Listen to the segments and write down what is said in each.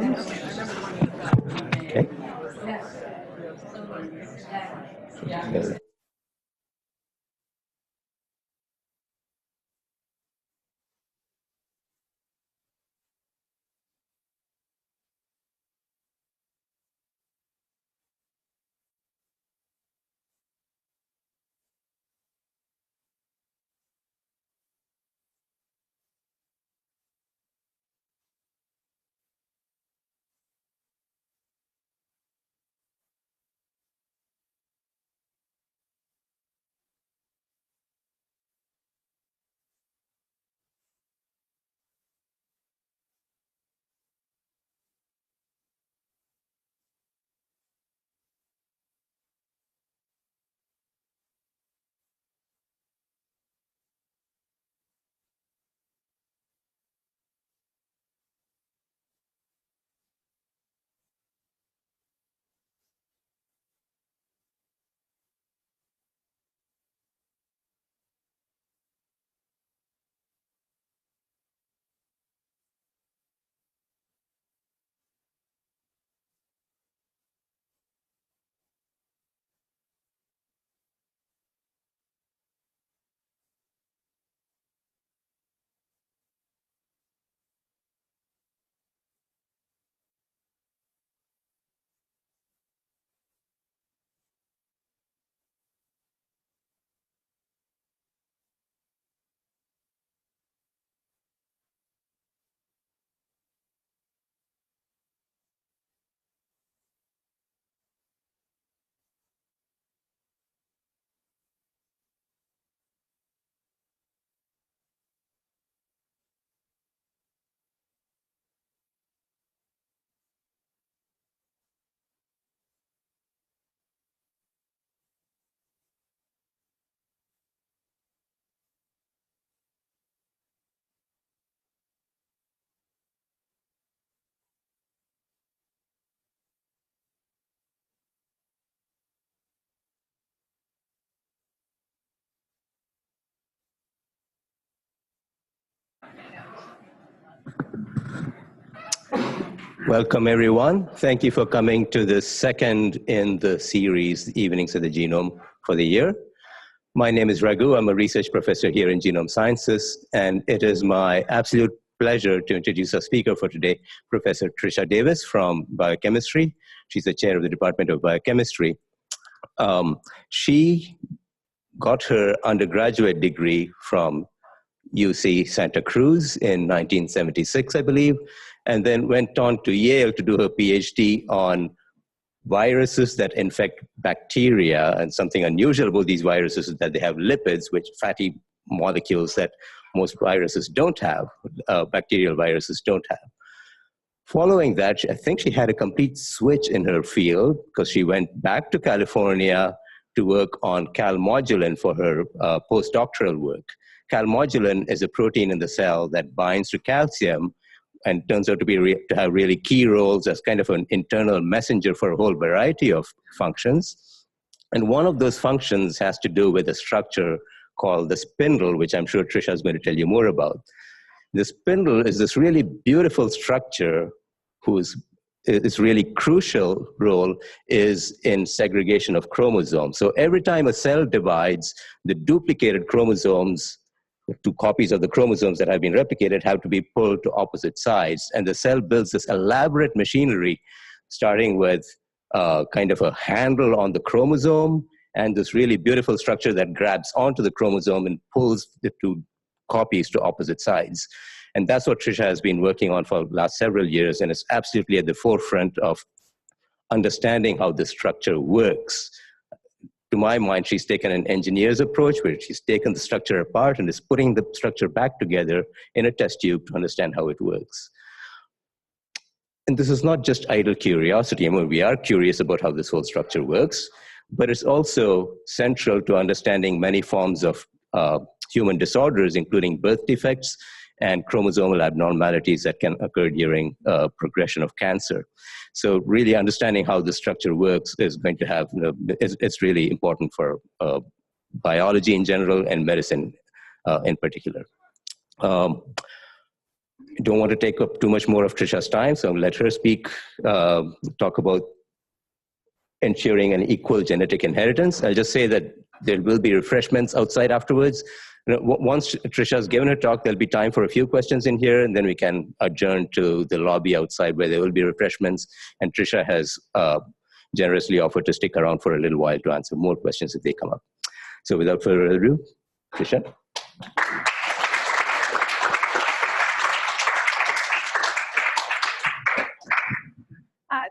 Okay. Welcome, everyone. Thank you for coming to the second in the series, Evenings of the Genome, for the year. My name is Raghu. I'm a research professor here in Genome Sciences, and it is my absolute pleasure to introduce our speaker for today, Professor Trisha Davis from Biochemistry. She's the chair of the Department of Biochemistry. She got her undergraduate degree from UC Santa Cruz in 1976, I believe, and then went on to Yale to do her PhD on viruses that infect bacteria. And something unusual about these viruses is that they have lipids, which fatty molecules that most viruses don't have, bacterial viruses don't have. Following that, I think she had a complete switch in her field because she went back to California to work on calmodulin for her postdoctoral work. Calmodulin is a protein in the cell that binds to calcium and turns out to have really key roles as kind of an internal messenger for a whole variety of functions. And one of those functions has to do with a structure called the spindle, which I'm sure Trisha is going to tell you more about. The spindle is this really beautiful structure its really crucial role is in segregation of chromosomes. So every time a cell divides, the duplicated chromosomes, two copies of the chromosomes that have been replicated, have to be pulled to opposite sides. And the cell builds this elaborate machinery, starting with kind of a handle on the chromosome and this really beautiful structure that grabs onto the chromosome and pulls the two copies to opposite sides. And that's what Trisha has been working on for the last several years, and is absolutely at the forefront of understanding how this structure works. To my mind, she's taken an engineer's approach where she's taken the structure apart and is putting the structure back together in a test tube to understand how it works. And this is not just idle curiosity. I mean, we are curious about how this whole structure works, but it's also central to understanding many forms of human disorders, including birth defects and chromosomal abnormalities that can occur during progression of cancer. So really understanding how the structure works is going to have, it's really important for biology in general and medicine in particular. don't want to take up too much more of Trisha's time, so I'll let her speak, talk about ensuring an equal genetic inheritance. I'll just say that there will be refreshments outside afterwards. Once Trisha's given her talk, there'll be time for a few questions in here, and then we can adjourn to the lobby outside where there will be refreshments. And Trisha has generously offered to stick around for a little while to answer more questions if they come up. So without further ado, Trisha.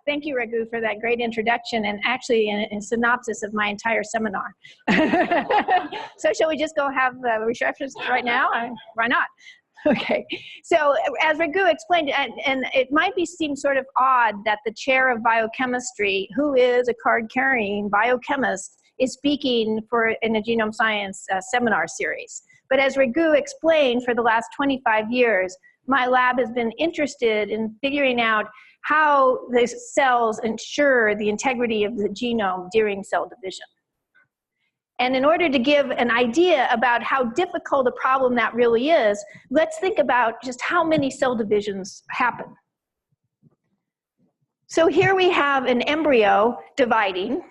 Thank you, Raghu, for that great introduction and actually a synopsis of my entire seminar. So shall we just go have refreshments right now? Why not? Okay, so as Raghu explained, and it might seem sort of odd that the chair of biochemistry, who is a card-carrying biochemist, is speaking in a genome science seminar series. But as Raghu explained, for the last 25 years, my lab has been interested in figuring out how the cells ensure the integrity of the genome during cell division. And in order to give an idea about how difficult a problem that really is, let's think about just how many cell divisions happen. So here we have an embryo dividing,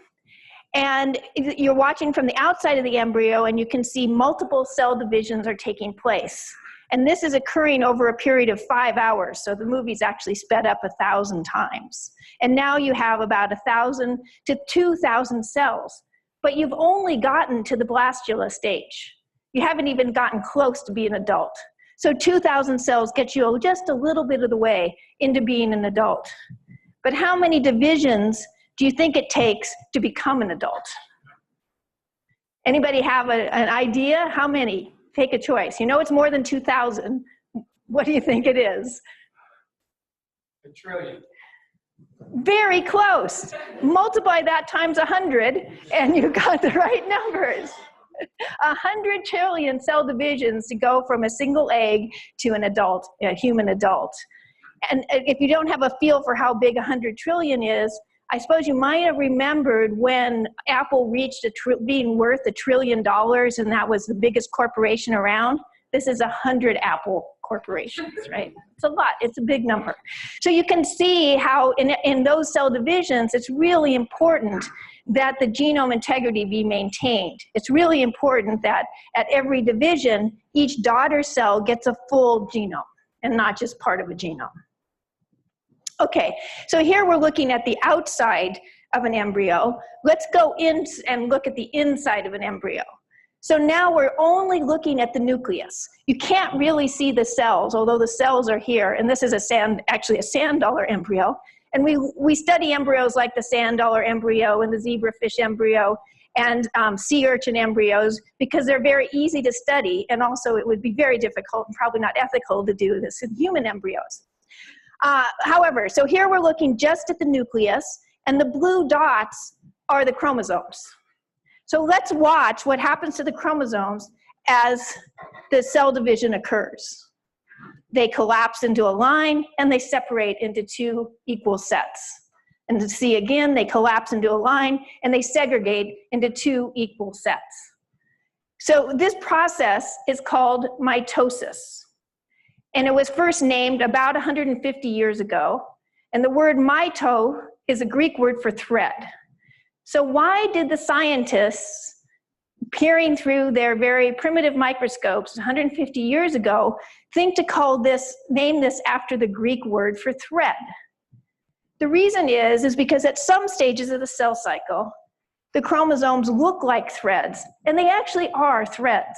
and you're watching from the outside of the embryo, and you can see multiple cell divisions are taking place. And this is occurring over a period of 5 hours. So the movie's actually sped up 1,000 times. And now you have about 1,000 to 2,000 cells. But you've only gotten to the blastula stage. You haven't even gotten close to being an adult. So 2,000 cells get you just a little bit of the way into being an adult. But how many divisions do you think it takes to become an adult? Anybody have an idea? How many? Take a choice. You know it's more than 2,000. What do you think it is? 1 trillion. Very close. Multiply that times 100 and you got the right numbers. 100 trillion cell divisions to go from a single egg to an adult, a human adult. And if you don't have a feel for how big 100 trillion is, I suppose you might have remembered when Apple reached being worth $1 trillion, and that was the biggest corporation around. This is 100 Apple corporations, right? It's a lot. It's a big number. So you can see how in those cell divisions, it's really important that the genome integrity be maintained. It's really important that at every division, each daughter cell gets a full genome and not just part of a genome. Okay, so here we're looking at the outside of an embryo. Let's go in and look at the inside of an embryo. So now we're only looking at the nucleus. You can't really see the cells, although the cells are here. And this is actually a sand dollar embryo. And we study embryos like the sand dollar embryo and the zebrafish embryo and sea urchin embryos because they're very easy to study. And also it would be very difficult and probably not ethical to do this in human embryos. However, so here we're looking just at the nucleus, and the blue dots are the chromosomes. So let's watch what happens to the chromosomes as the cell division occurs. They collapse into a line, and they separate into 2 equal sets. And to see again, they collapse into a line, and they segregate into 2 equal sets. So this process is called mitosis. And it was first named about 150 years ago. And the word mito is a Greek word for thread. So why did the scientists, peering through their very primitive microscopes 150 years ago, think to name this after the Greek word for thread? The reason is because at some stages of the cell cycle, the chromosomes look like threads, and they actually are threads.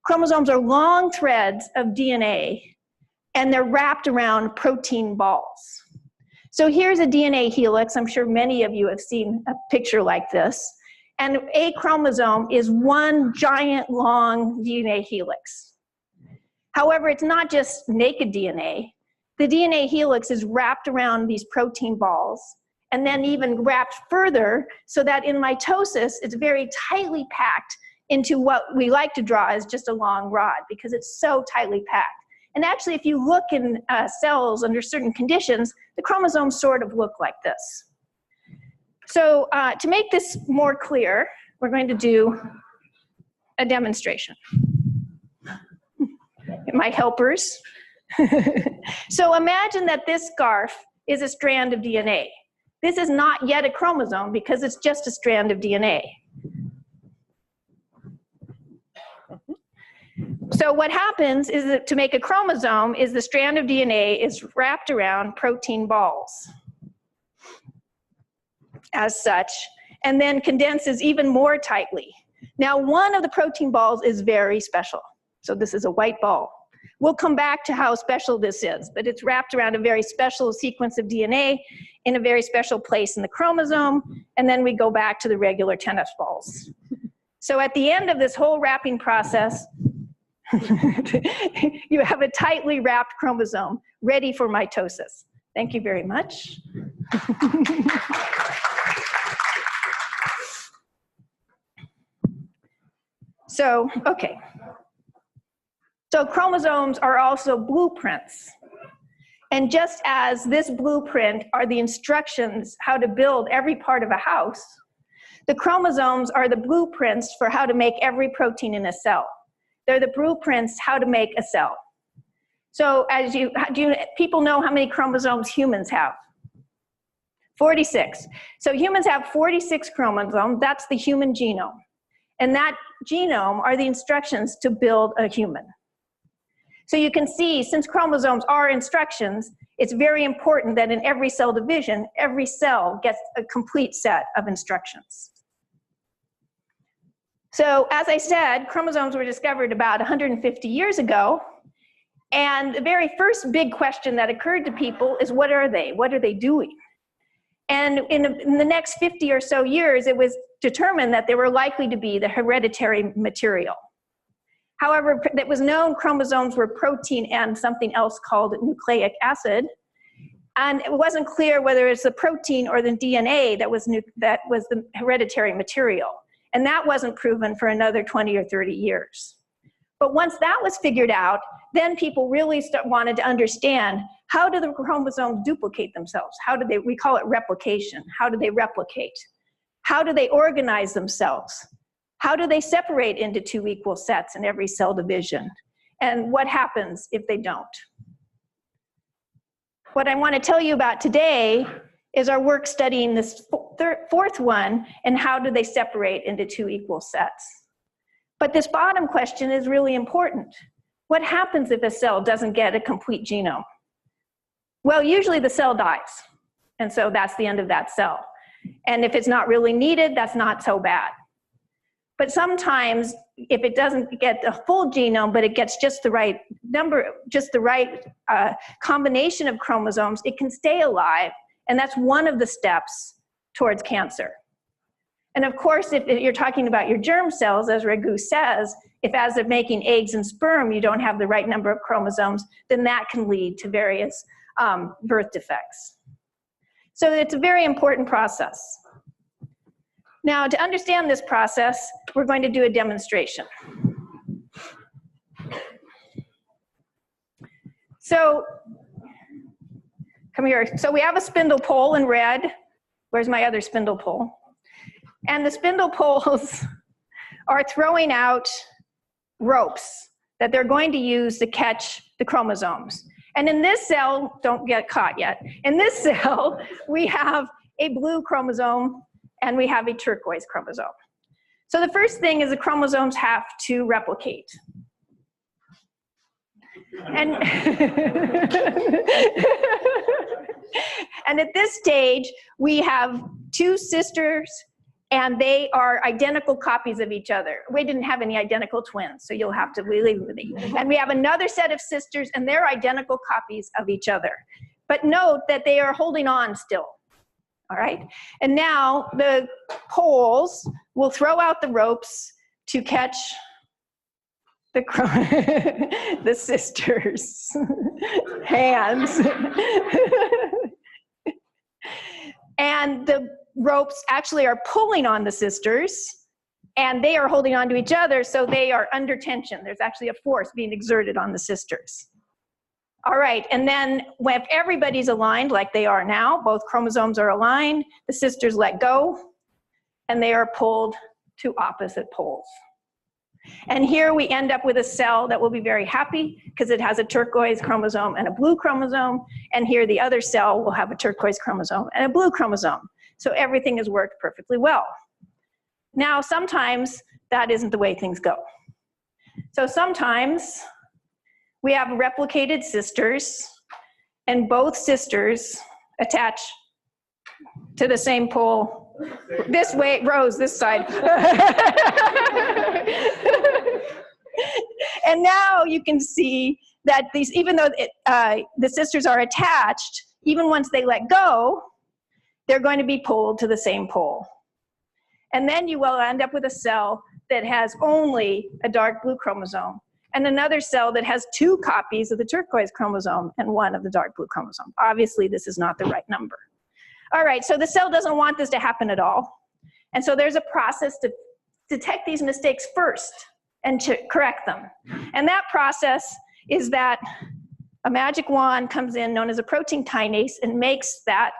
Chromosomes are long threads of DNA, and they're wrapped around protein balls. So here's a DNA helix. I'm sure many of you have seen a picture like this. And a chromosome is one giant long DNA helix. However, it's not just naked DNA. The DNA helix is wrapped around these protein balls, and then even wrapped further so that in mitosis, it's very tightly packed into what we like to draw as just a long rod because it's so tightly packed. And actually, if you look in cells under certain conditions, the chromosomes sort of look like this. So to make this more clear, we're going to do a demonstration. My helpers So imagine that this scarf is a strand of DNA. This is not yet a chromosome because it's just a strand of DNA. So what happens is that to make a chromosome is the strand of DNA is wrapped around protein balls as such, and then condenses even more tightly. Now, one of the protein balls is very special. So this is a white ball. We'll come back to how special this is, but it's wrapped around a very special sequence of DNA in a very special place in the chromosome, and then we go back to the regular tennis balls. So at the end of this whole wrapping process, you have a tightly wrapped chromosome ready for mitosis. Thank you very much. So, okay. So chromosomes are also blueprints. And just as this blueprint are the instructions how to build every part of a house, the chromosomes are the blueprints for how to make every protein in a cell. They're the blueprints how to make a cell. So as people know how many chromosomes humans have? 46. So humans have 46 chromosomes. That's the human genome. And that genome are the instructions to build a human. So you can see, since chromosomes are instructions, it's very important that in every cell division, every cell gets a complete set of instructions. So as I said, chromosomes were discovered about 150 years ago. And the very first big question that occurred to people is, what are they? What are they doing? And in the next 50 or so years, it was determined that they were likely to be the hereditary material. However, it was known chromosomes were protein and something else called nucleic acid. And it wasn't clear whether it's the protein or the DNA that was the hereditary material. And that wasn't proven for another 20 or 30 years. But once that was figured out, then people really wanted to understand, how do the chromosomes duplicate themselves? We call it replication. How do they replicate? How do they organize themselves? How do they separate into 2 equal sets in every cell division? And what happens if they don't? What I want to tell you about today is our work studying this fourth one, and how do they separate into 2 equal sets? But this bottom question is really important. What happens if a cell doesn't get a complete genome? Well, usually the cell dies, and so that's the end of that cell. And if it's not really needed, that's not so bad. But sometimes, if it doesn't get a full genome, but it gets just the right number, just the right combination of chromosomes, it can stay alive, and that's one of the steps towards cancer. And of course, if you're talking about your germ cells, as Raghu says, if as they're making eggs and sperm, you don't have the right number of chromosomes, then that can lead to various birth defects. So it's a very important process. Now, to understand this process, we're going to do a demonstration. So, come here. So we have a spindle pole in red. Where's my other spindle pole? And the spindle poles are throwing out ropes that they're going to use to catch the chromosomes. And in this cell, don't get caught yet, in this cell, we have a blue chromosome and we have a turquoise chromosome. So the first thing is the chromosomes have to replicate. And, and at this stage, we have 2 sisters, and they are identical copies of each other. We didn't have any identical twins, so you'll have to believe me. And we have another set of sisters, and they're identical copies of each other. But note that they are holding on still. All right, and now the poles will throw out the ropes to catch the sisters' hands. And the ropes actually are pulling on the sisters, and they are holding on to each other, so they are under tension. There's actually a force being exerted on the sisters. All right, and then if everybody's aligned like they are now, both chromosomes are aligned, the sisters let go, and they are pulled to opposite poles. And here we end up with a cell that will be very happy because it has a turquoise chromosome and a blue chromosome. And here the other cell will have a turquoise chromosome and a blue chromosome. So everything has worked perfectly well. Now, sometimes that isn't the way things go. So sometimes we have replicated sisters, and both sisters attach to the same pole. This way, Rose, this side. And now you can see that these, even though the sisters are attached, even once they let go, they're going to be pulled to the same pole. And then you will end up with a cell that has only a dark blue chromosome, and another cell that has 2 copies of the turquoise chromosome and 1 of the dark blue chromosome. Obviously, this is not the right number. All right, so the cell doesn't want this to happen at all. And so there's a process to detect these mistakes first and to correct them. And that process is that a magic wand comes in known as a protein kinase and makes that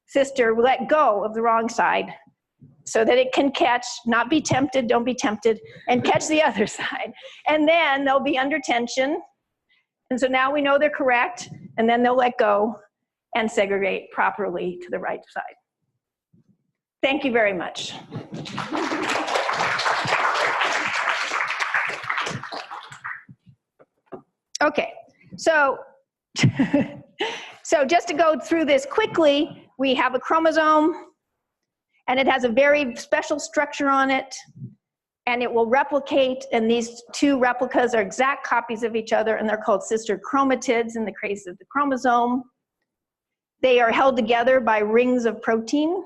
sister let go of the wrong side so that it can catch, not be tempted, don't be tempted, and catch the other side. And then they'll be under tension. And so now we know they're correct, and then they'll let go and segregate properly to the right side. Thank you very much. Okay, so, so just to go through this quickly, we have a chromosome, and it has a very special structure on it, and it will replicate, and these 2 replicas are exact copies of each other, and they're called sister chromatids in the case of the chromosome. They are held together by rings of protein,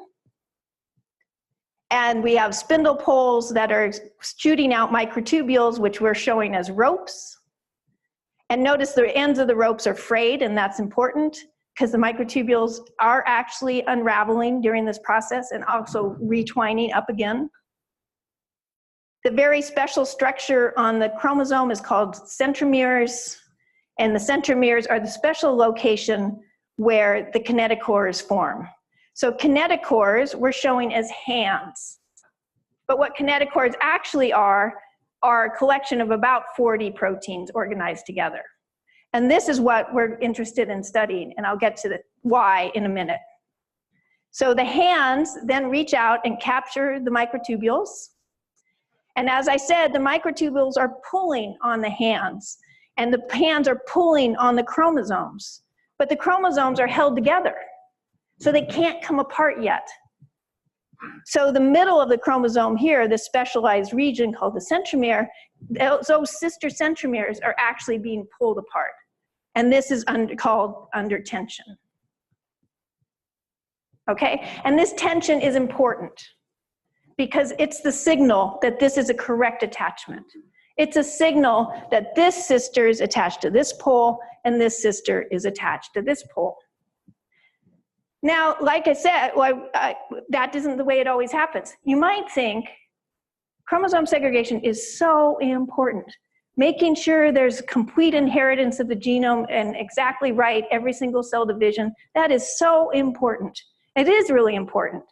and we have spindle poles that are shooting out microtubules, which we're showing as ropes. And notice the ends of the ropes are frayed, and that's important because the microtubules are actually unraveling during this process and also retwining up again. The very special structure on the chromosome is called centromeres, and the centromeres are the special location where the kinetochores form. So kinetochores we're showing as hands. But what kinetochores actually are a collection of about 40 proteins organized together. And this is what we're interested in studying, and I'll get to the why in a minute. So the hands then reach out and capture the microtubules. And as I said, the microtubules are pulling on the hands, and the hands are pulling on the chromosomes. But the chromosomes are held together, so they can't come apart yet. So the middle of the chromosome here, this specialized region called the centromere, those sister centromeres are actually being pulled apart. And this is called under tension. Okay, and this tension is important because it's the signal that this is a correct attachment. It's a signal that this sister is attached to this pole and this sister is attached to this pole. Now, like I said, that isn't the way it always happens. You might think chromosome segregation is so important. Making sure there's complete inheritance of the genome and exactly right every single cell division, that is so important. It is really important.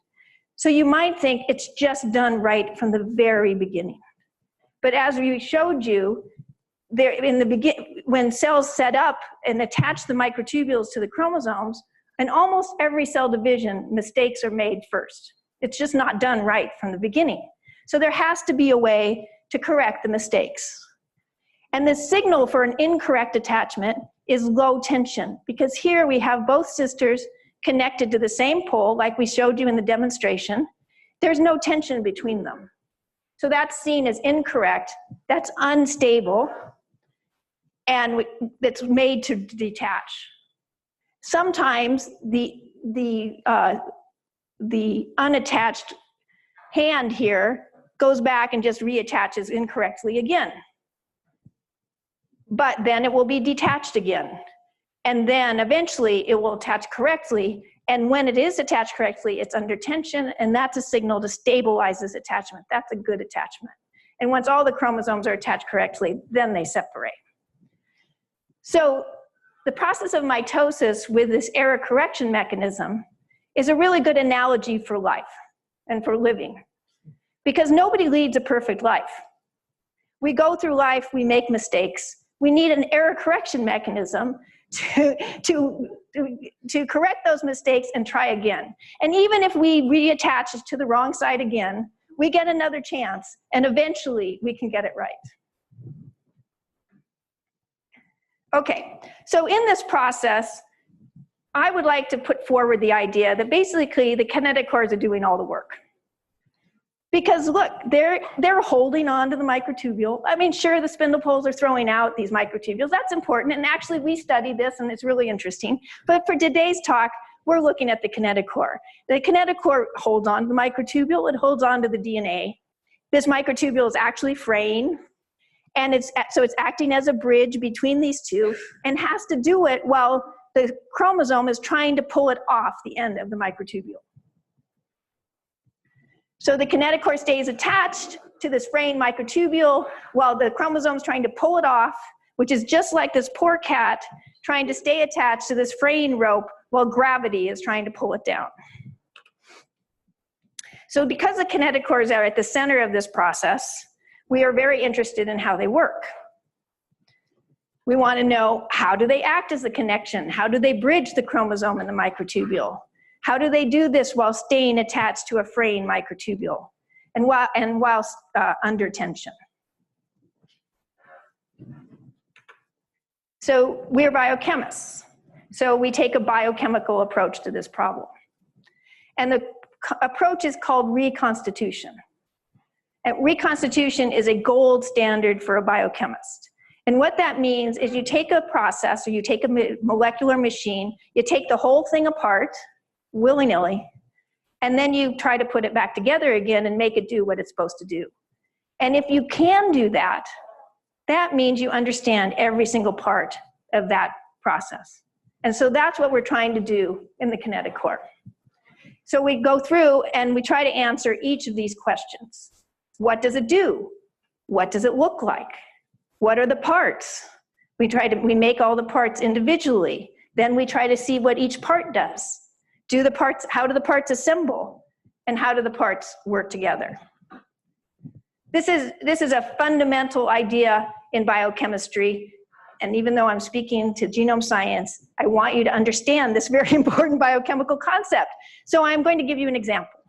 So you might think it's just done right from the very beginning. But as we showed you, when cells set up and attach the microtubules to the chromosomes, in almost every cell division, mistakes are made first. It's just not done right from the beginning. So there has to be a way to correct the mistakes. And the signal for an incorrect attachment is low tension, because here we have both sisters connected to the same pole, like we showed you in the demonstration. There's no tension between them. So that's seen as incorrect, that's unstable, and it's made to detach. Sometimes the unattached hand here goes back and just reattaches incorrectly again. But then it will be detached again. And then eventually it will attach correctly. And when it is attached correctly, it's under tension, and that's a signal to stabilize this attachment. That's a good attachment. And once all the chromosomes are attached correctly, then they separate. So the process of mitosis with this error correction mechanism is a really good analogy for life and for living, because nobody leads a perfect life. We go through life, we make mistakes. We need an error correction mechanism to correct those mistakes and try again. And even if we reattach to the wrong side again, we get another chance, and eventually we can get it right. Okay, so in this process, I would like to put forward the idea that basically the kinetochores are doing all the work. Because look, they're holding on to the microtubule. I mean, sure, the spindle poles are throwing out these microtubules. That's important, and actually we studied this, and it's really interesting. But for today's talk, we're looking at the kinetochore. The kinetochore holds on to the microtubule. It holds on to the DNA. This microtubule is actually fraying, and so it's acting as a bridge between these two, and has to do it while the chromosome is trying to pull it off the end of the microtubule. So the kinetochore stays attached to this fraying microtubule while the chromosome is trying to pull it off, which is just like this poor cat trying to stay attached to this fraying rope while gravity is trying to pull it down. So because the kinetochores are at the center of this process, we are very interested in how they work. We want to know, how do they act as the connection? How do they bridge the chromosome and the microtubule? How do they do this while staying attached to a fraying microtubule and while under tension? So we're biochemists. So we take a biochemical approach to this problem. And the approach is called reconstitution. And reconstitution is a gold standard for a biochemist. And what that means is you take a process, or you take a molecular machine, you take the whole thing apart, willy-nilly, and then you try to put it back together again and make it do what it's supposed to do. And if you can do that, that means you understand every single part of that process. And so that's what we're trying to do in the kinetochore. So we go through and we try to answer each of these questions. What does it do? What does it look like? What are the parts? We make all the parts individually. Then we try to see what each part does. How do the parts assemble? And how do the parts work together? This is a fundamental idea in biochemistry. And even though I'm speaking to genome science, I want you to understand this very important biochemical concept. So I'm going to give you an example.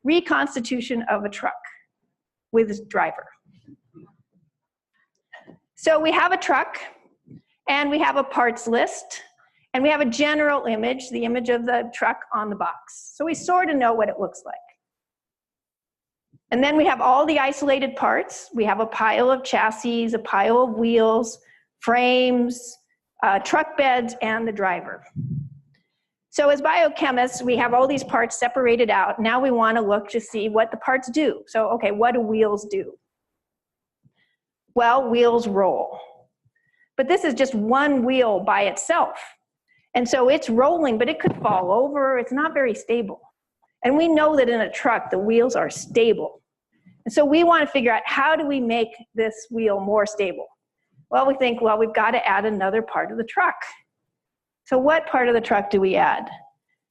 Reconstitution of a truck with its driver. So we have a truck, and we have a parts list, and we have a general image, the image of the truck on the box. So we sort of know what it looks like. And then we have all the isolated parts. We have a pile of chassis, a pile of wheels, frames, truck beds, and the driver. So as biochemists, we have all these parts separated out. Now we want to look to see what the parts do. So, okay, what do wheels do? Well, wheels roll. But this is just one wheel by itself. And so it's rolling, but it could fall over. It's not very stable. And we know that in a truck, the wheels are stable. And so we want to figure out, how do we make this wheel more stable? Well, we think, well, we've got to add another part of the truck. So what part of the truck do we add?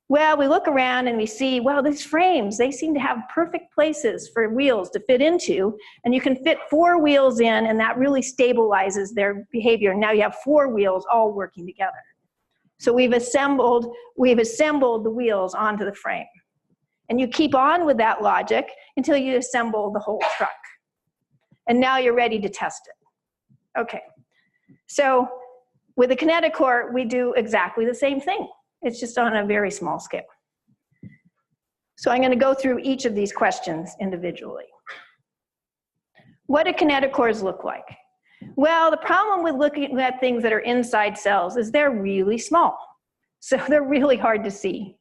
Well, we look around and we see, well, these frames, they seem to have perfect places for wheels to fit into, and you can fit 4 wheels in, and that really stabilizes their behavior. Now you have 4 wheels all working together. So we've assembled the wheels onto the frame. And you keep on with that logic until you assemble the whole truck. And now you're ready to test it. Okay, so with the kinetochore, we do exactly the same thing. It's just on a very small scale. So I'm going to go through each of these questions individually. What do kinetochores look like? Well, the problem with looking at things that are inside cells is they're really small. So they're really hard to see.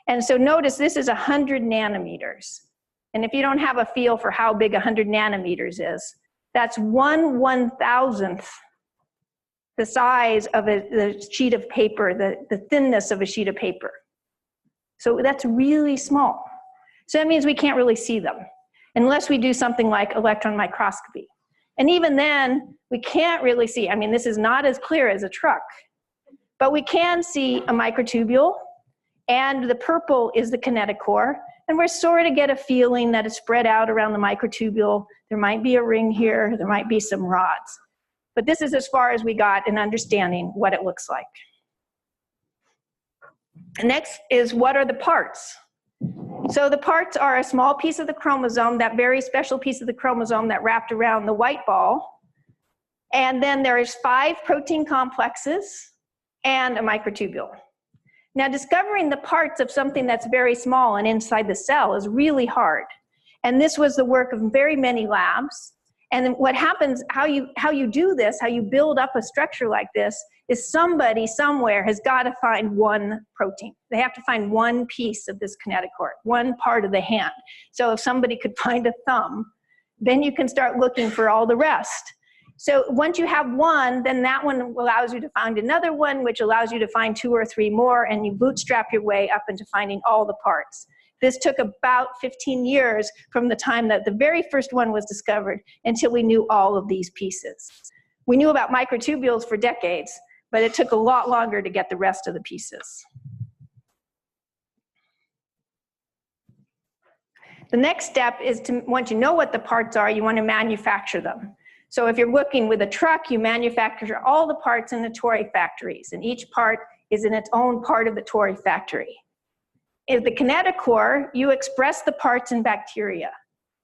And so notice this is 100 nanometers. And if you don't have a feel for how big 100 nanometers is, that's 1/1000th the size of the sheet of paper, the thinness of a sheet of paper. So that's really small. So that means we can't really see them unless we do something like electron microscopy. And even then, we can't really see. I mean, this is not as clear as a truck, but we can see a microtubule, and the purple is the kinetochore. And we're sort of get a feeling that it's spread out around the microtubule. There might be a ring here, there might be some rods. But this is as far as we got in understanding what it looks like. Next is, what are the parts? So the parts are a small piece of the chromosome, that very special piece of the chromosome that wrapped around the white ball. And then there's 5 protein complexes and a microtubule. Now, discovering the parts of something that's very small and inside the cell is really hard. And this was the work of very many labs. And what happens, how you do this, how you build up a structure like this, is somebody somewhere has got to find one protein. They have to find one piece of this kinetochore, one part of the hand. So if somebody could find a thumb, then you can start looking for all the rest. So once you have one, then that one allows you to find another one, which allows you to find 2 or 3 more, and you bootstrap your way up into finding all the parts. This took about 15 years from the time that the very first one was discovered until we knew all of these pieces. We knew about microtubules for decades, but it took a lot longer to get the rest of the pieces. The next step is to, once you know what the parts are, you want to manufacture them. So if you're working with a truck, you manufacture all the parts in the toy factories, and each part is in its own part of the toy factory. In the kinetochore, you express the parts in bacteria,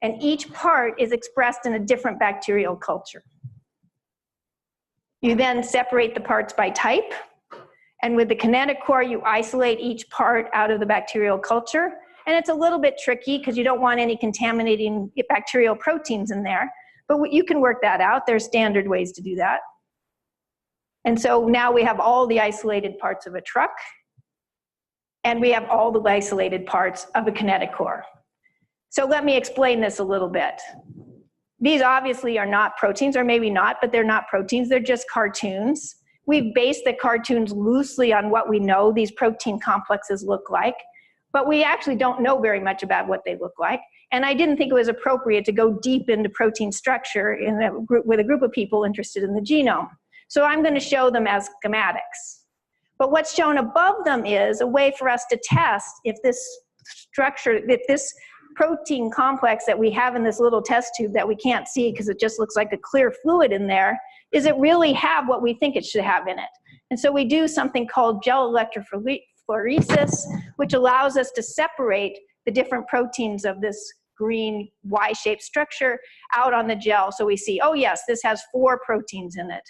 and each part is expressed in a different bacterial culture. You then separate the parts by type, and with the kinetochore, you isolate each part out of the bacterial culture, and it's a little bit tricky because you don't want any contaminating bacterial proteins in there. But you can work that out. There's standard ways to do that. And so now we have all the isolated parts of a truck, and we have all the isolated parts of a kinetochore. So let me explain this a little bit. These obviously are not proteins, or maybe not, but they're not proteins. They're just cartoons. We've based the cartoons loosely on what we know these protein complexes look like, but we actually don't know very much about what they look like. And I didn't think it was appropriate to go deep into protein structure in a group, with a group of people interested in the genome. So I'm going to show them as schematics. But what's shown above them is a way for us to test if this structure, if this protein complex that we have in this little test tube that we can't see because it just looks like a clear fluid in there, is it really have what we think it should have in it? And so we do something called gel electrophoresis, which allows us to separate the different proteins of this green Y-shaped structure out on the gel. So we see, oh yes, this has 4 proteins in it.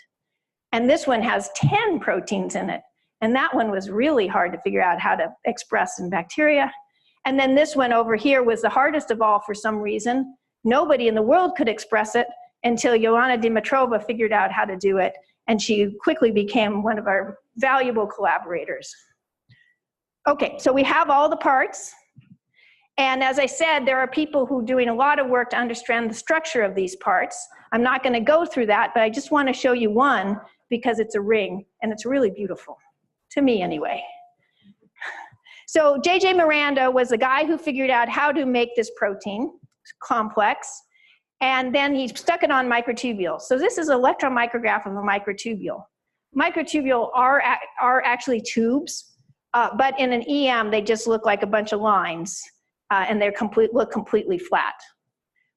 And this one has 10 proteins in it. And that one was really hard to figure out how to express in bacteria. And then this one over here was the hardest of all for some reason. Nobody in the world could express it until Joanna Dimitrova figured out how to do it. And she quickly became one of our valuable collaborators. Okay, so we have all the parts. And as I said, there are people who are doing a lot of work to understand the structure of these parts. I'm not going to go through that, but I just want to show you one because it's a ring, and it's really beautiful, to me anyway. So J.J. Miranda was the guy who figured out how to make this protein complex, and then he stuck it on microtubules. So this is an electron micrograph of a microtubule. Microtubule are actually tubes, but in an EM, they just look like a bunch of lines. And they look completely flat.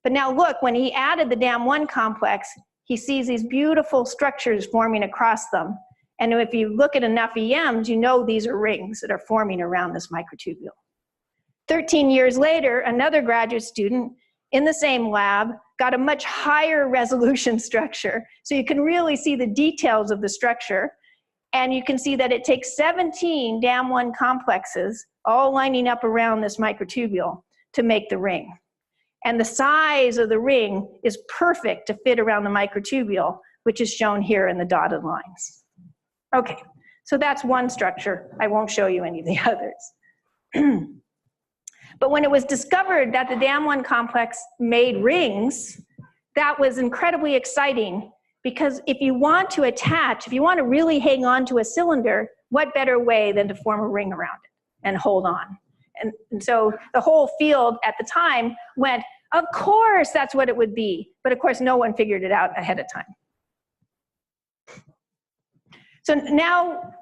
But now look, when he added the DAM1 complex, he sees these beautiful structures forming across them. And if you look at enough EMs, you know these are rings that are forming around this microtubule. 13 years later, another graduate student in the same lab got a much higher resolution structure. So you can really see the details of the structure. And you can see that it takes 17 DAM1 complexes all lining up around this microtubule to make the ring. And the size of the ring is perfect to fit around the microtubule, which is shown here in the dotted lines. Okay, so that's one structure. I won't show you any of the others. But when it was discovered that the DAM1 complex made rings, that was incredibly exciting, because if you want to attach, if you want to really hang on to a cylinder, what better way than to form a ring around it and hold on? And so the whole field at the time went, of course that's what it would be. But of course no one figured it out ahead of time. So now,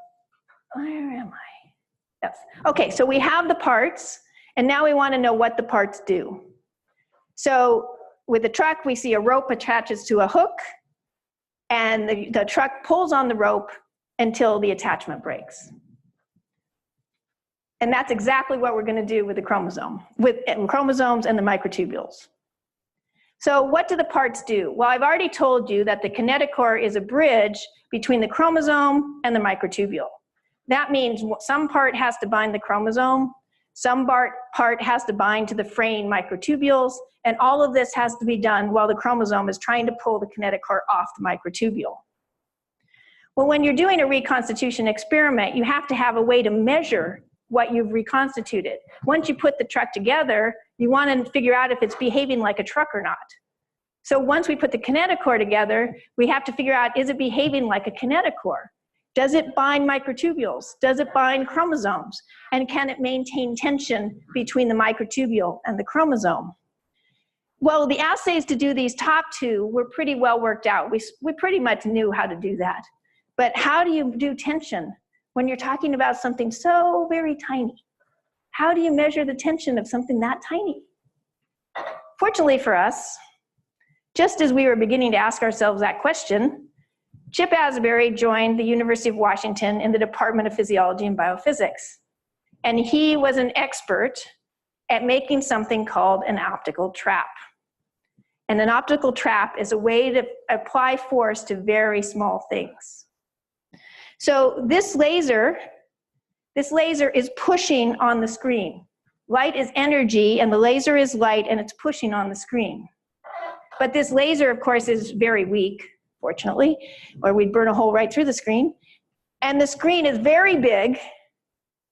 where am I? Yes. Okay, so we have the parts, and now we want to know what the parts do. So with the truck, we see a rope attaches to a hook, and the truck pulls on the rope until the attachment breaks. And that's exactly what we're going to do with the chromosome, with chromosomes and the microtubules. So what do the parts do? Well, I've already told you that the kinetochore is a bridge between the chromosome and the microtubule. That means some part has to bind the chromosome, some part has to bind to the fraying microtubules, and all of this has to be done while the chromosome is trying to pull the kinetochore off the microtubule. Well, when you're doing a reconstitution experiment, you have to have a way to measure what you've reconstituted. Once you put the truck together, you want to figure out if it's behaving like a truck or not. So once we put the kinetochore together, we have to figure out, is it behaving like a kinetochore? Does it bind microtubules? Does it bind chromosomes? And can it maintain tension between the microtubule and the chromosome? Well, the assays to do these top two were pretty well worked out. We pretty much knew how to do that. But how do you do tension when you're talking about something so very tiny? How do you measure the tension of something that tiny? Fortunately for us, just as we were beginning to ask ourselves that question, Chip Asbury joined the University of Washington in the Department of Physiology and Biophysics. And he was an expert at making something called an optical trap. And an optical trap is a way to apply force to very small things. So this laser is pushing on the screen. Light is energy, and the laser is light, and it's pushing on the screen. But this laser, of course, is very weak, fortunately, or we'd burn a hole right through the screen. And the screen is very big,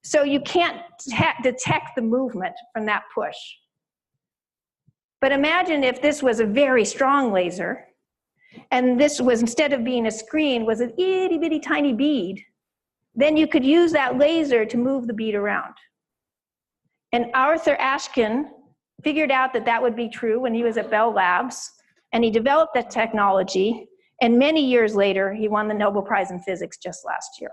so you can't detect the movement from that push. But imagine if this was a very strong laser, and this was, instead of being a screen, was an itty bitty tiny bead, then you could use that laser to move the bead around. And Arthur Ashkin figured out that that would be true when he was at Bell Labs, and he developed that technology, and many years later, he won the Nobel Prize in Physics just last year.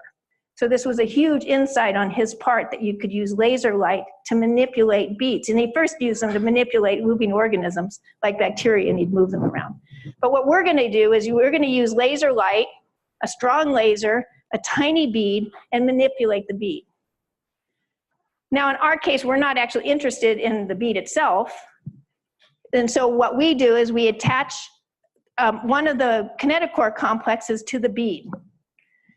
So this was a huge insight on his part that you could use laser light to manipulate beads. And he first used them to manipulate moving organisms like bacteria, and he'd move them around. But what we're going to do is we're going to use laser light, a strong laser, a tiny bead, and manipulate the bead. Now, in our case, we're not actually interested in the bead itself. And so what we do is we attach one of the kinetochore complexes to the bead.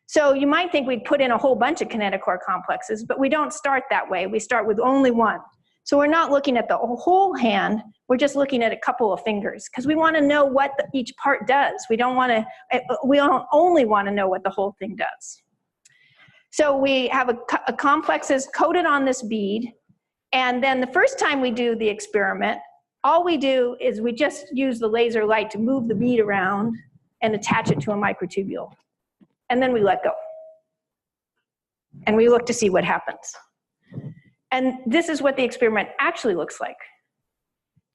So you might think we'd put in a whole bunch of kinetochore complexes, but we don't start that way. We start with only one. So we're not looking at the whole hand, we're just looking at a couple of fingers, because we want to know what each part does. We don't only want to know what the whole thing does. So we have a complexes coated on this bead, and then the first time we do the experiment, all we do is we just use the laser light to move the bead around and attach it to a microtubule. And then we let go. And we look to see what happens. And this is what the experiment actually looks like.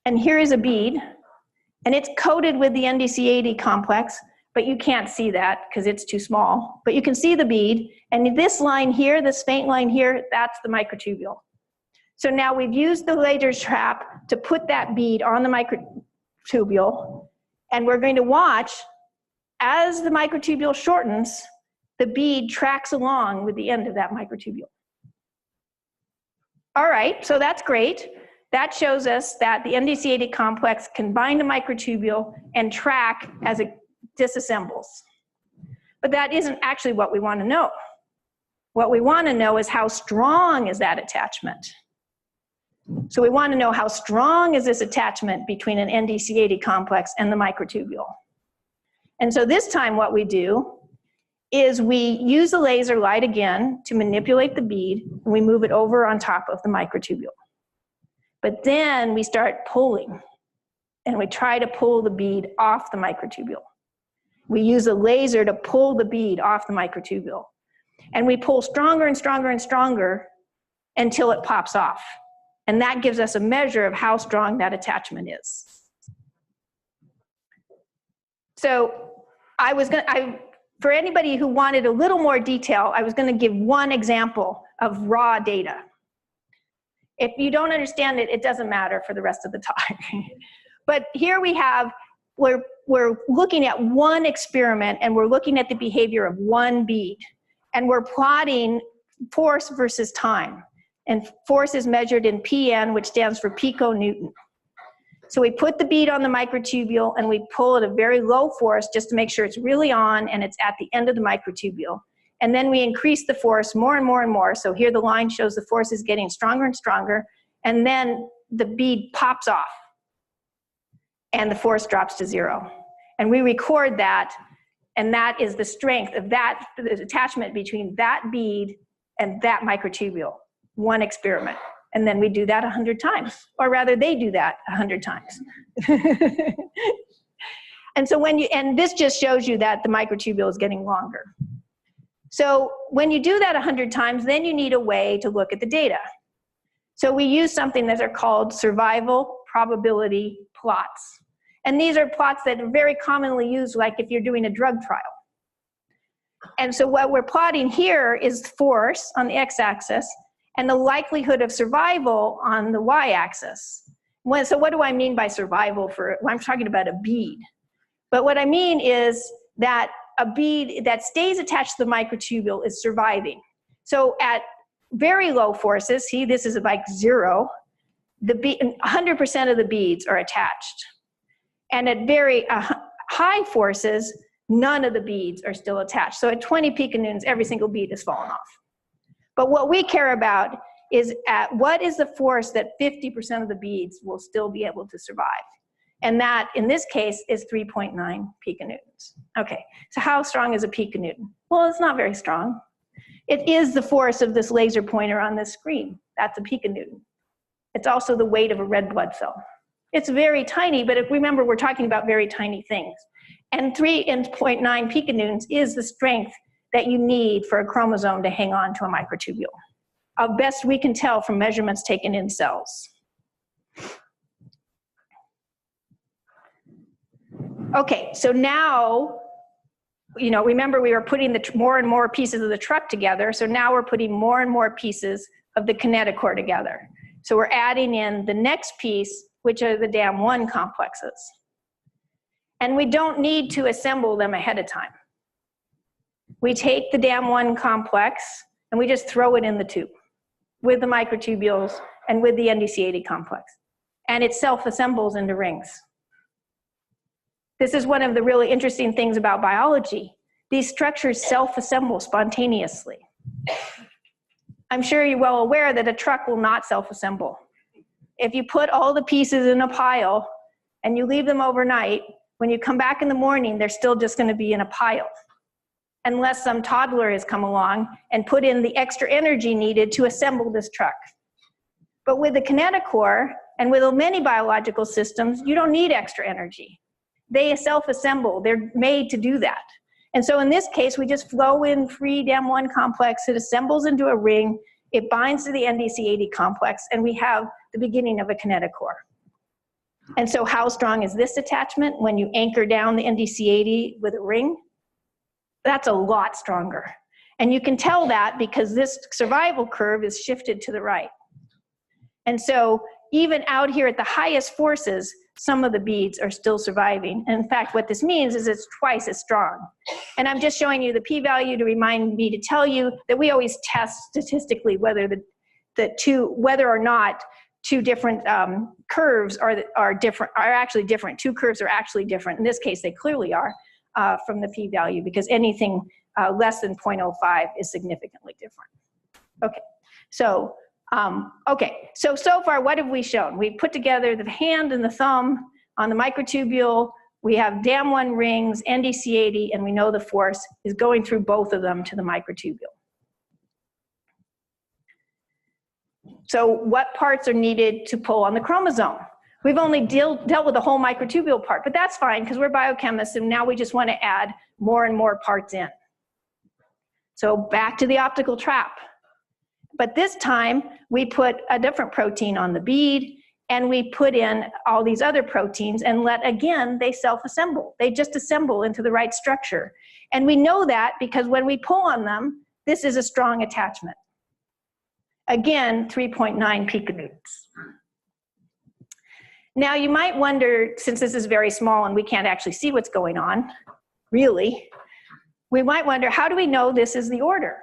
And here is a bead, and it's coated with the NDC80 complex, but you can't see that because it's too small. But you can see the bead, and this line here, this faint line here, that's the microtubule. So now we've used the laser trap to put that bead on the microtubule, and we're going to watch as the microtubule shortens, the bead tracks along with the end of that microtubule. All right, so that's great. That shows us that the NDC80 complex can bind a microtubule and track as it disassembles. But that isn't actually what we want to know. What we want to know is how strong is that attachment. So we want to know how strong is this attachment between an NDC80 complex and the microtubule. And so this time what we do is we use the laser light again to manipulate the bead, and we move it over on top of the microtubule. But then we start pulling, and we try to pull the bead off the microtubule. We use a laser to pull the bead off the microtubule. And we pull stronger and stronger and stronger until it pops off. And that gives us a measure of how strong that attachment is. So for anybody who wanted a little more detail, I was going to give one example of raw data. If you don't understand it, it doesn't matter for the rest of the talk. But here we have, we're looking at one experiment, and we're looking at the behavior of one bead. And we're plotting force versus time. And force is measured in PN, which stands for piconewton. So we put the bead on the microtubule, and we pull at a very low force just to make sure it's really on and it's at the end of the microtubule. And then we increase the force more and more and more. So here the line shows the force is getting stronger and stronger. And then the bead pops off, and the force drops to 0. And we record that, and that is the strength of that, the attachment between that bead and that microtubule, one experiment. And then we do that 100 times, or rather they do that 100 times. And so and this just shows you that the microtubule is getting longer. So when you do that 100 times, then you need a way to look at the data. So we use something that are called survival probability plots. And these are plots that are very commonly used, like if you're doing a drug trial. And so what we're plotting here is force on the x-axis and the likelihood of survival on the y-axis. So what do I mean by survival I'm talking about a bead. But what I mean is that a bead that stays attached to the microtubule is surviving. So at very low forces, see, this is like 0, 100% of the beads are attached. And at very high forces, none of the beads are still attached. So at 20 piconewtons, every single bead has fallen off. But what we care about is what is the force that 50% of the beads will still be able to survive? And that, in this case, is 3.9 piconewtons. Okay, so how strong is a piconewton? Well, it's not very strong. It is the force of this laser pointer on this screen. That's a piconewton. It's also the weight of a red blood cell. It's very tiny, but remember, we're talking about very tiny things. And 3.9 piconewtons is the strength that you need for a chromosome to hang on to a microtubule, of best we can tell from measurements taken in cells. Okay, so now, remember we were putting more and more pieces of the truck together, so now we're putting more and more pieces of the kinetochore together. So we're adding in the next piece, which are the DAM1 complexes. And we don't need to assemble them ahead of time. We take the DAM1 complex and we just throw it in the tube with the microtubules and with the NDC80 complex. And it self-assembles into rings. This is one of the really interesting things about biology. These structures self-assemble spontaneously. I'm sure you're well aware that a truck will not self-assemble. If you put all the pieces in a pile and you leave them overnight, when you come back in the morning, they're still just going to be in a pile, unless some toddler has come along and put in the extra energy needed to assemble this truck. But with the kinetochore and with many biological systems, you don't need extra energy. They self-assemble. They're made to do that. And so in this case, we just flow in free DAM1 complex. It assembles into a ring. It binds to the NDC80 complex, and we have the beginning of a kinetochore. And so how strong is this attachment when you anchor down the NDC80 with a ring? That's a lot stronger. And you can tell that because this survival curve is shifted to the right. And so even out here at the highest forces, some of the beads are still surviving. And in fact, what this means is it's twice as strong. And I'm just showing you the p-value to remind me to tell you that we always test statistically whether whether or not two different curves are actually different. Two curves are actually different. In this case, they clearly are from the p-value, because anything less than 0.05 is significantly different. Okay, so so far, what have we shown? We've put together the hand and the thumb on the microtubule. We have DAM1 rings, NDC80, and we know the force is going through both of them to the microtubule. So what parts are needed to pull on the chromosome? We've only dealt with the whole microtubule part, but that's fine because we're biochemists, and now we just want to add more and more parts in. So back to the optical trap. But this time, we put a different protein on the bead, and we put in all these other proteins, and again, they self-assemble. They just assemble into the right structure. And we know that because when we pull on them, this is a strong attachment. Again, 3.9 piconewtons. Now you might wonder, since this is very small and we can't actually see what's going on, really, we might wonder, how do we know this is the order?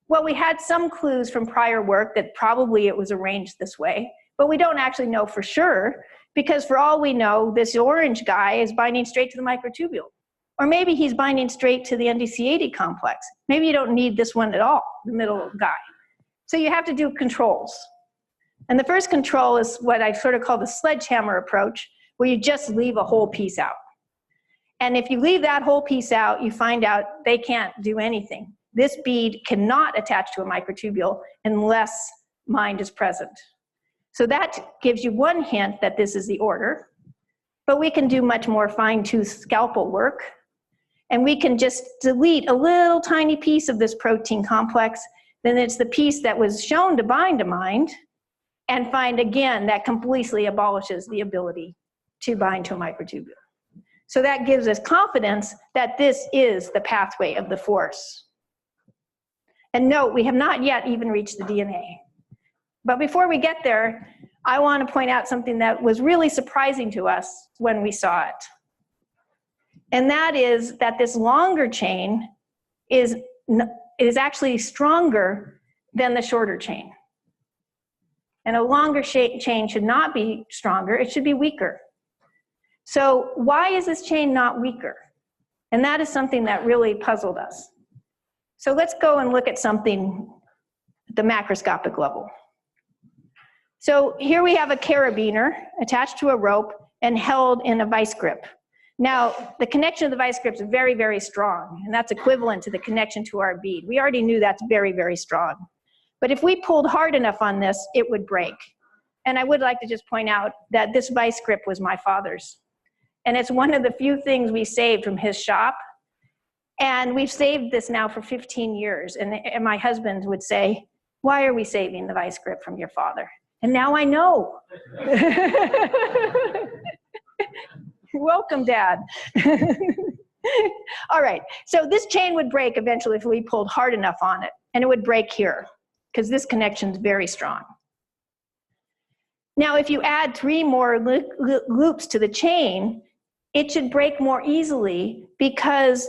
Well, we had some clues from prior work that probably it was arranged this way, but we don't actually know for sure, because for all we know, this orange guy is binding straight to the microtubule. Or maybe he's binding straight to the NDC80 complex. Maybe you don't need this one at all, the middle guy. So you have to do controls. And the first control is what I sort of call the sledgehammer approach, where you just leave a whole piece out. And if you leave that whole piece out, you find out they can't do anything. This bead cannot attach to a microtubule unless mind is present. So that gives you one hint that this is the order. But we can do much more fine-tooth scalpel work. And we can just delete a little tiny piece of this protein complex. Then it's the piece that was shown to bind to mind, and find again that completely abolishes the ability to bind to a microtubule. So that gives us confidence that this is the pathway of the force. And note, we have not yet even reached the DNA. But before we get there, I want to point out something that was really surprising to us when we saw it. And that is that this longer chain is actually stronger than the shorter chain. And a longer chain should not be stronger, it should be weaker. So why is this chain not weaker? And that is something that really puzzled us. So let's go and look at something at the macroscopic level. So here we have a carabiner attached to a rope and held in a vice grip. Now, the connection of the vice grip is very, very strong, and that's equivalent to the connection to our bead. We already knew that's very, very strong. But if we pulled hard enough on this, it would break. And I would like to just point out that this vice grip was my father's. And it's one of the few things we saved from his shop. And we've saved this now for 15 years. And my husband would say, "Why are we saving the vice grip from your father?" And now I know. Welcome, Dad. All right, so this chain would break eventually if we pulled hard enough on it, and it would break here, because this connection is very strong. Now, if you add 3 more loops to the chain, it should break more easily because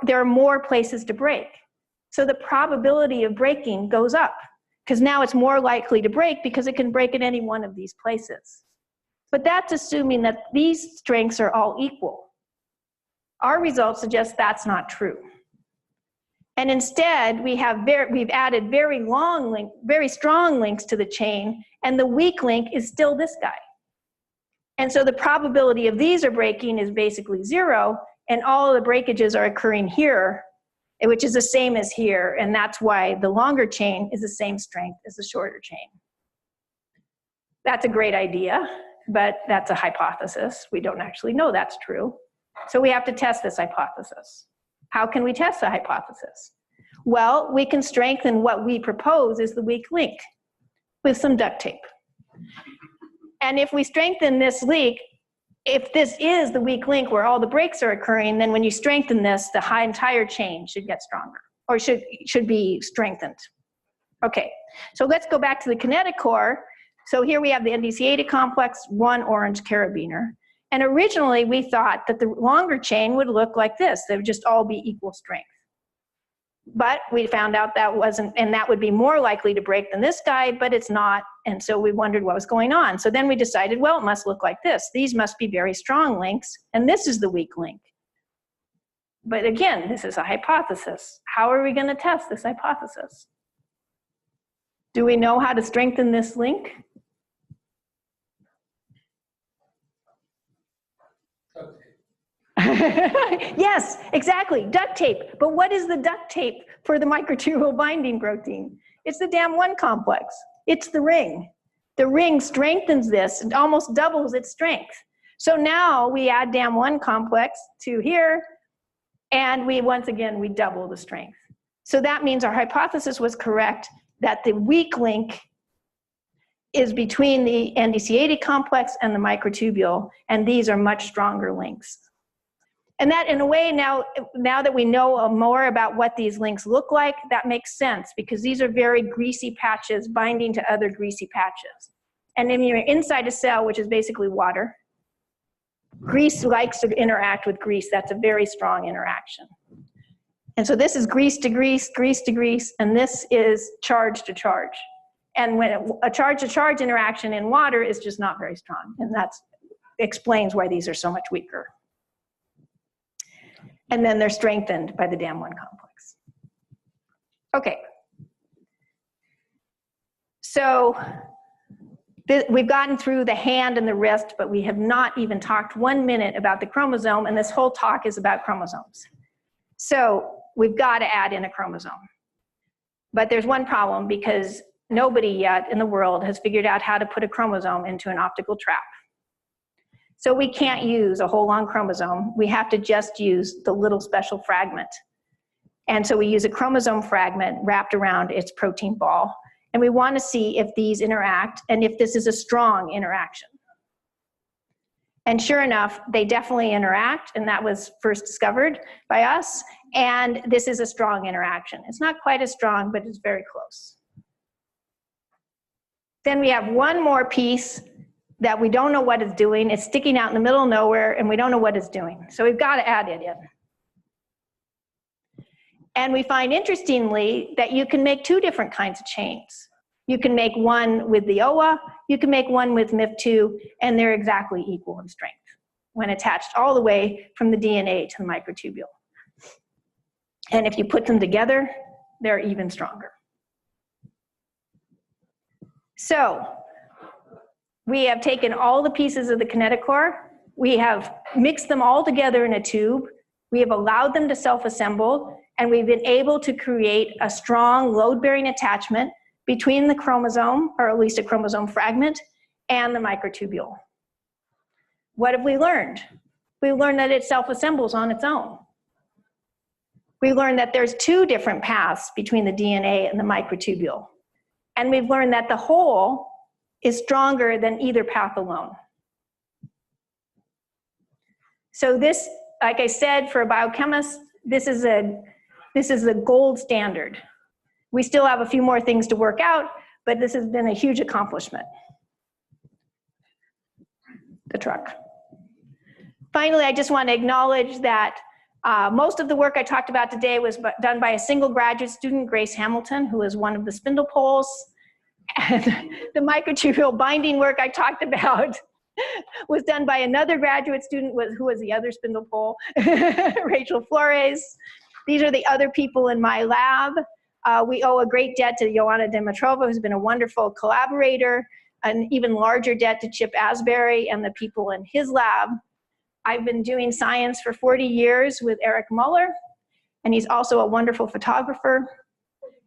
there are more places to break. So the probability of breaking goes up, because now it's more likely to break because it can break at any one of these places. But that's assuming that these strengths are all equal. Our results suggest that's not true. And instead, we've added very strong links to the chain, and the weak link is still this guy. And so the probability of these are breaking is basically 0, and all of the breakages are occurring here, which is the same as here, and that's why the longer chain is the same strength as the shorter chain. That's a great idea, but that's a hypothesis. We don't actually know that's true. So we have to test this hypothesis. How can we test the hypothesis? Well, we can strengthen what we propose is the weak link with some duct tape. And if we strengthen this link, if this is the weak link where all the breaks are occurring, then when you strengthen this, the entire chain should get stronger, or should be strengthened. Okay, so let's go back to the kinetic core. So here we have the NDC80 complex, 1 orange carabiner. And originally we thought that the longer chain would look like this. They would just all be equal strength. But we found out that wasn't, and that would be more likely to break than this guy, but it's not. And so we wondered what was going on. So then we decided, well, it must look like this. These must be very strong links, and this is the weak link. But again, this is a hypothesis. How are we going to test this hypothesis? Do we know how to strengthen this link? Yes, exactly, duct tape. But what is the duct tape for the microtubule binding protein? It's the DAM1 complex. It's the ring. The ring strengthens this and almost doubles its strength. So now we add DAM1 complex to here, and once again, we double the strength. So that means our hypothesis was correct, that the weak link is between the NDC80 complex and the microtubule, and these are much stronger links. And that, in a way, now that we know more about what these links look like, that makes sense, because these are very greasy patches binding to other greasy patches. And then you're inside a cell, which is basically water. Grease likes to interact with grease. That's a very strong interaction. And so this is grease to grease, grease to grease, and this is charge to charge. And when a charge to charge interaction in water is just not very strong. And that explains why these are so much weaker. And then they're strengthened by the DAM1 complex. Okay. So we've gotten through the hand and the wrist, but we have not even talked 1 minute about the chromosome, and this whole talk is about chromosomes. So we've got to add in a chromosome. But there's one problem, because nobody yet in the world has figured out how to put a chromosome into an optical trap. So we can't use a whole long chromosome. We have to just use the little special fragment. And so we use a chromosome fragment wrapped around its protein ball. And we want to see if these interact and if this is a strong interaction. And sure enough, they definitely interact, and that was first discovered by us. And this is a strong interaction. It's not quite as strong, but it's very close. Then we have one more piece that we don't know what it's doing. It's sticking out in the middle of nowhere, and we don't know what it's doing. So we've got to add it in. And we find, interestingly, that you can make two different kinds of chains. You can make one with the OA, you can make one with MIF2, and they're exactly equal in strength when attached all the way from the DNA to the microtubule. And if you put them together, they're even stronger. So we have taken all the pieces of the kinetochore, we have mixed them all together in a tube, we have allowed them to self-assemble, and we've been able to create a strong load-bearing attachment between the chromosome, or at least a chromosome fragment, and the microtubule. What have we learned? We learned that it self-assembles on its own. We learned that there's two different paths between the DNA and the microtubule. And we've learned that the whole is stronger than either path alone. So this, like I said, for a biochemist, this is a gold standard. We still have a few more things to work out, but this has been a huge accomplishment. The truck. Finally, I just want to acknowledge that most of the work I talked about today was done by a single graduate student, Grace Hamilton, who is one of the spindle poles. And the microtubule binding work I talked about was done by another graduate student who was the other spindle pole, Rachel Flores. These are the other people in my lab. We owe a great debt to Joanna Dimitrova, who's been a wonderful collaborator, an even larger debt to Chip Asbury and the people in his lab. I've been doing science for 40 years with Eric Muller, and he's also a wonderful photographer.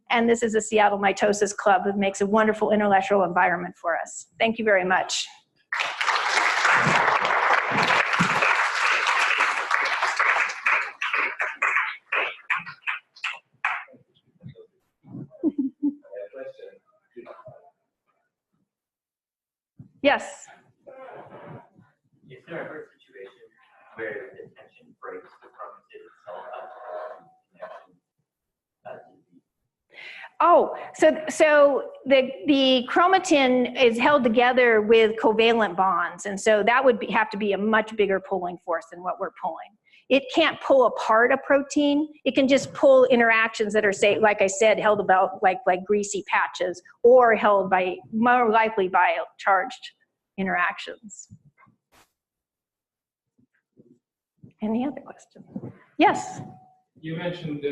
And this is a Seattle Mitosis Club that makes a wonderful intellectual environment for us. Thank you very much. Yes? Is there ever a situation where the tension breaks the chromatin itself up? Oh, so the chromatin is held together with covalent bonds, and so that would have to be a much bigger pulling force than what we're pulling. It can't pull apart a protein. It can just pull interactions that are, say, like I said, held about like greasy patches, or held by, more likely by charged interactions. Any other questions? Yes? You mentioned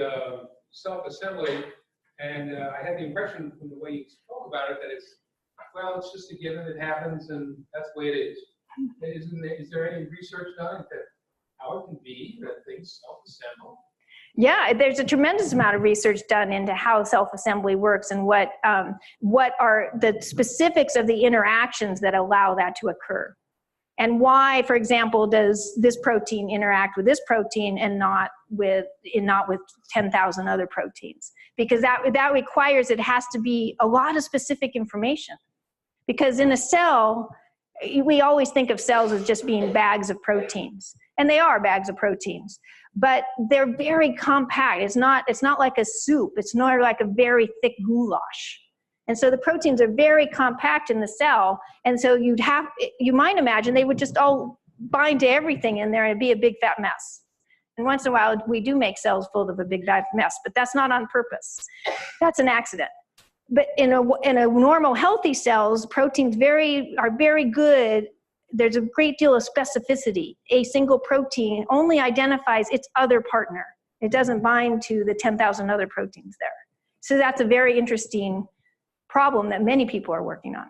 self-assembly, and I had the impression from the way you spoke about it that it's, well, it's just a given, it happens, and that's the way it is. Is there any research done into how it can be that things self-assemble? Yeah, there's a tremendous amount of research done into how self-assembly works and what are the specifics of the interactions that allow that to occur. And why, for example, does this protein interact with this protein and not with 10,000 other proteins? Because that requires, it has to be a lot of specific information. Because in a cell, we always think of cells as just being bags of proteins. And they are bags of proteins, but they're very compact. It's not like a soup. It's not like a very thick goulash. And so the proteins are very compact in the cell. And so you might imagine they would just all bind to everything in there and be a big fat mess. And once in a while, we do make cells full of a big fat mess, but that's not on purpose. That's an accident. But in a normal healthy cells, proteins are very good. There's a great deal of specificity. A single protein only identifies its other partner. It doesn't bind to the 10,000 other proteins there. So that's a very interesting problem that many people are working on.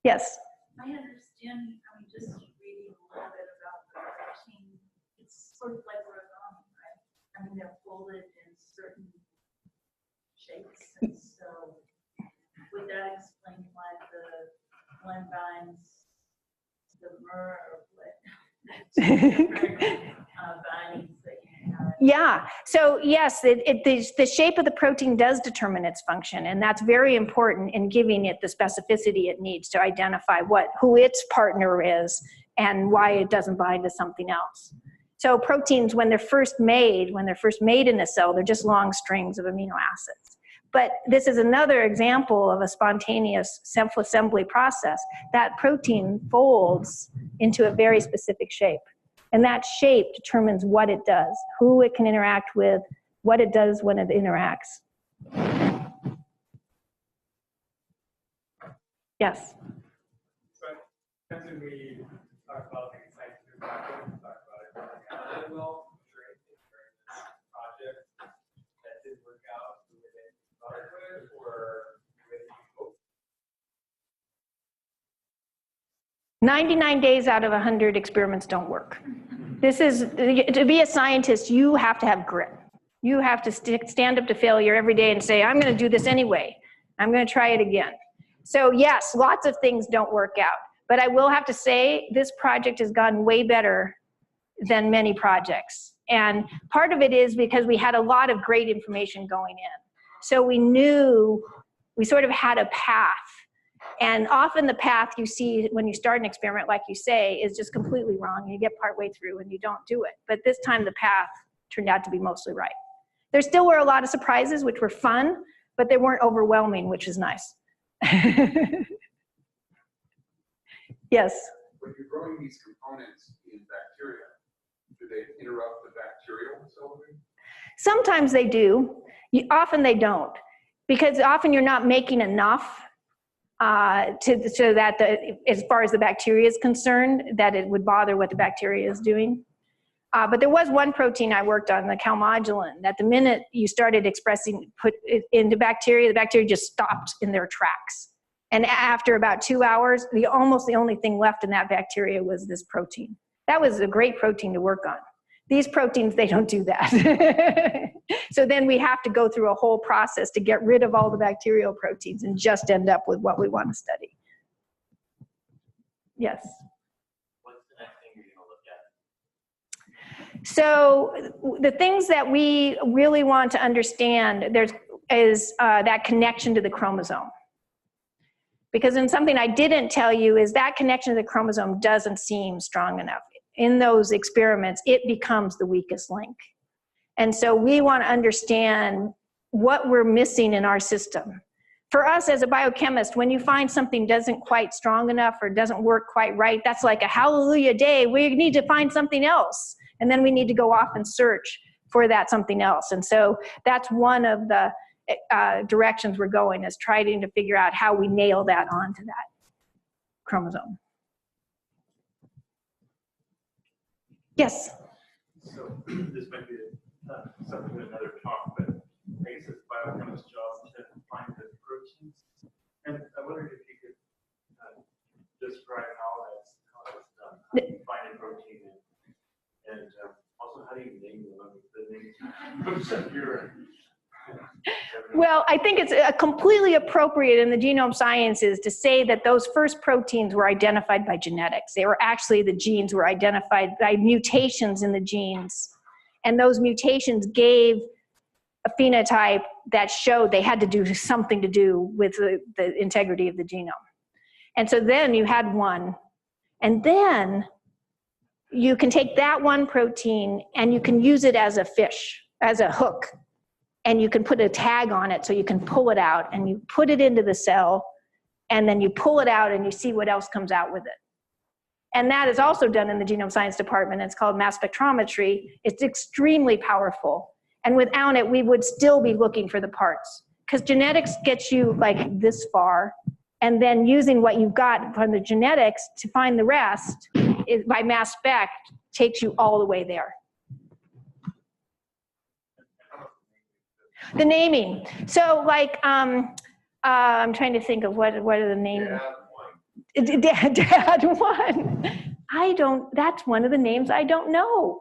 Yes? I understand, just reading a little bit about the protein, it's sort of like origami, right? They're folded in certain shapes, and so would that explain why the one binds the mer or what bindings that you have? Yeah, so yes, the shape of the protein does determine its function, and that's very important in giving it the specificity it needs to identify who its partner is and why it doesn't bind to something else. So proteins, when they're first made in a cell, they're just long strings of amino acids. But this is another example of a spontaneous self-assembly process. That protein folds into a very specific shape. And that shape determines what it does, who it can interact with, what it does when it interacts. Yes? So, as we talk about the scientific background, we talk about it really well during this project that didn't work out the way they thought it would, or the way you hoped? 99 days out of 100 experiments don't work. To be a scientist, you have to have grit. You have to stand up to failure every day and say, I'm going to do this anyway. I'm going to try it again. So yes, lots of things don't work out. But I will have to say, this project has gone way better than many projects. And part of it is because we had a lot of great information going in. So we sort of had a path. And often the path you see when you start an experiment, like you say, is just completely wrong. You get partway through and you don't do it. But this time the path turned out to be mostly right. There still were a lot of surprises, which were fun, but they weren't overwhelming, which is nice. Yes? When you're growing these components in bacteria, do they interrupt the bacterial cell division? Sometimes they do. Often they don't. Because often you're not making enough so that as far as the bacteria is concerned, that it would bother what the bacteria is doing. But there was one protein I worked on, the calmodulin, that the minute you started put it into bacteria, the bacteria just stopped in their tracks. And after about 2 hours, almost the only thing left in that bacteria was this protein. That was a great protein to work on. These proteins, they don't do that. So then we have to go through a whole process to get rid of all the bacterial proteins and just end up with what we want to study. Yes? What's the next thing you're going to look at? So the things that we really want to understand is that connection to the chromosome. Because in something I didn't tell you is that connection to the chromosome doesn't seem strong enough. In those experiments, it becomes the weakest link. And so we want to understand what we're missing in our system. For us as a biochemist, when you find something doesn't quite strong enough or doesn't work quite right, that's like a hallelujah day. We need to find something else. And then we need to go off and search for that something else. And so that's one of the directions we're going, is trying to figure out how we nail that onto that chromosome. Yes? So this might be something in another talk, but I guess it's biochemist's job to find the proteins. And I wondered if you could describe how that's done. How do you find a protein, and also how do you name them? The names. Well, I think it's completely appropriate in the genome sciences to say that those first proteins were identified by genetics. They were actually, the genes were identified by mutations in the genes. And those mutations gave a phenotype that showed they had to do something to do with the integrity of the genome. And so then you had one. And then you can take that one protein and you can use it as a fish, as a hook. And you can put a tag on it so you can pull it out, and you put it into the cell, and then you pull it out and you see what else comes out with it. And that is also done in the genome science department. It's called mass spectrometry. It's extremely powerful. And without it, we would still be looking for the parts, because genetics gets you like this far, and then using what you've got from the genetics to find the rest is, by mass spec, takes you all the way there. The naming. So like, I'm trying to think of what are the names. Dad one. That's one of the names I don't know.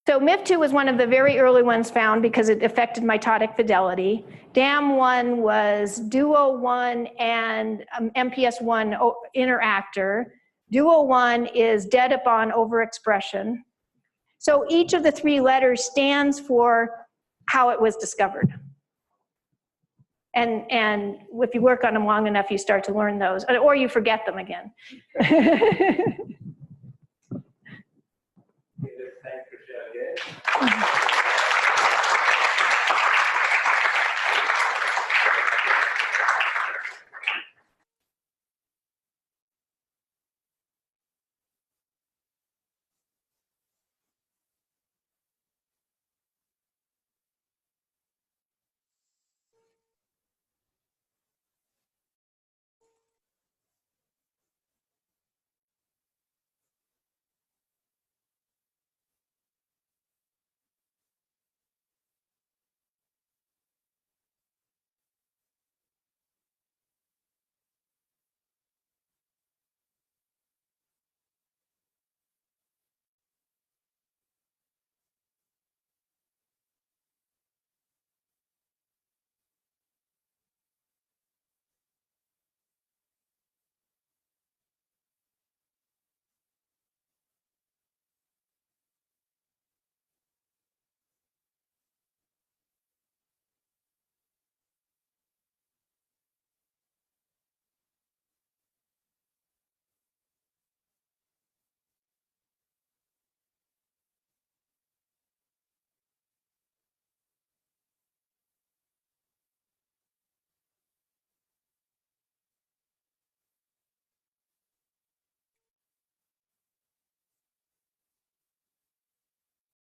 So MIF2 was one of the very early ones found because it affected mitotic fidelity. DAM1 was Duo1 and MPS1 interactor. Duo1 is dead upon overexpression. So each of the 3 letters stands for how it was discovered. And if you work on them long enough, you start to learn those, or you forget them again. Thanks, Trisha.